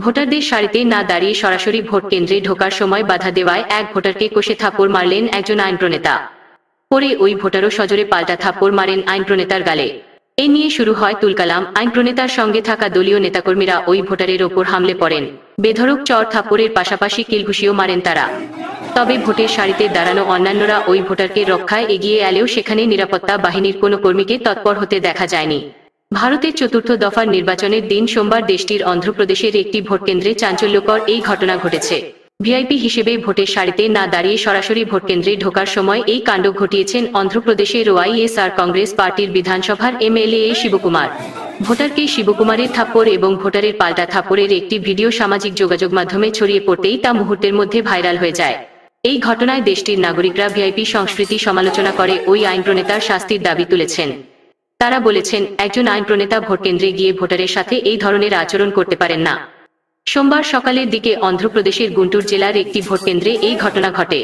ভোটারদের সারিতে না দাঁড়িয়ে সরাসরি ভোট কেন্দ্রে ঢোকার সময় বাধা দেওয়ায় এক ভোটারকে কষে থাপ্পড় মারলেন একজন আইন প্রণেতা। পরে ওই ভোটারও সজোরে পাল্টা থাপ্পড় মারেন আইন প্রণেতার গালে। এ নিয়ে শুরু হয় তুলকালাম। আইন প্রণেতার সঙ্গে থাকা দলীয় নেতাকর্মীরা ওই ভোটারের ওপর হামলে পড়েন। বেধড়ক চর থাপ্পড়ের পাশাপাশি কিলঘুষিও মারেন তারা। তবে ভোটের সারিতে দাঁড়ানো অন্যান্যরা ওই ভোটারকে রক্ষায় এগিয়ে এলেও সেখানে নিরাপত্তা বাহিনীর কোনো কর্মীকে তৎপর হতে দেখা যায়নি। ভারতের চতুর্থ দফার নির্বাচনের দিন সোমবার দেশটির অন্ধ্রপ্রদেশের একটি ভোটকেন্দ্রে চাঞ্চল্যকর এই ঘটনা ঘটেছে। ভিআইপি হিসেবে ভোটের সারিতে না দাঁড়িয়ে সরাসরি ভোটকেন্দ্রে ঢোকার সময় এই কাণ্ড ঘটিয়েছেন অন্ধ্রপ্রদেশের ওয়াইএসআর কংগ্রেস পার্টির বিধানসভার এমএলএ শিবকুমার। ভোটারকে শিবকুমারের থাপ্পড় এবং ভোটারের পাল্টা থাপ্পড়ের একটি ভিডিও সামাজিক যোগাযোগ মাধ্যমে ছড়িয়ে পড়তেই তা মুহূর্তের মধ্যে ভাইরাল হয়ে যায়। এই ঘটনায় দেশটির নাগরিকরা ভিআইপি সংস্কৃতি সমালোচনা করে ওই আইন প্রণেতার শাস্তির দাবি তুলেছেন। তারা বলেছেন, একজন আইন প্রণেতা ভোটকেন্দ্রে গিয়ে ভোটারের সাথে এই ধরনের আচরণ করতে পারেন না। সোমবার সকালের দিকে অন্ধ্রপ্রদেশের গুন্টুর জেলার একটি ভোটকেন্দ্রে এই ঘটনা ঘটে।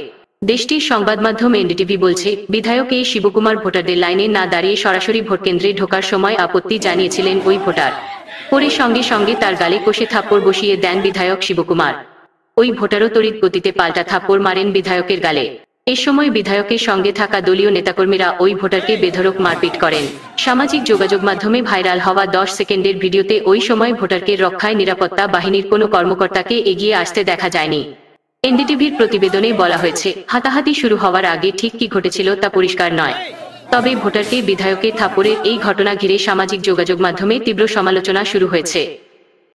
দেশটির সংবাদ মাধ্যম এনডিটিভি বলছে, বিধায়ক এ শিবকুমার ভোটারদের লাইনে না দাঁড়িয়ে সরাসরি ভোটকেন্দ্রে ঢোকার সময় আপত্তি জানিয়েছিলেন ওই ভোটার। পরে সঙ্গে সঙ্গে তার গালে কষে থাপ্পড় বসিয়ে দেন বিধায়ক শিবকুমার। ওই ভোটারও তড়িৎ গতিতে পাল্টা থাপ্পড় মারেন বিধায়কের গালে। এ সময় বিধায়কের সঙ্গে থাকা দলীয় নেতাকর্মীরা ওই ভোটারকে বেধড়ক মারপিট করেন। সামাজিক যোগাযোগ মাধ্যমে ভাইরাল হওয়া 10 সেকেন্ডের ভিডিওতে ওই সময় ভোটারকে রক্ষায় নিরাপত্তা বাহিনীর কোনো কর্মকর্তাকে এগিয়ে আসতে দেখা যায়নি। এনডিটিভির প্রতিবেদনে বলা হয়েছে, হাতাহাতি শুরু হওয়ার আগে ঠিক কি ঘটেছিল তা পরিষ্কার নয়। তবে ভোটারকে বিধায়কের থাপ্পড়ের এই ঘটনা ঘিরে সামাজিক যোগাযোগ মাধ্যমে তীব্র সমালোচনা শুরু হয়েছে।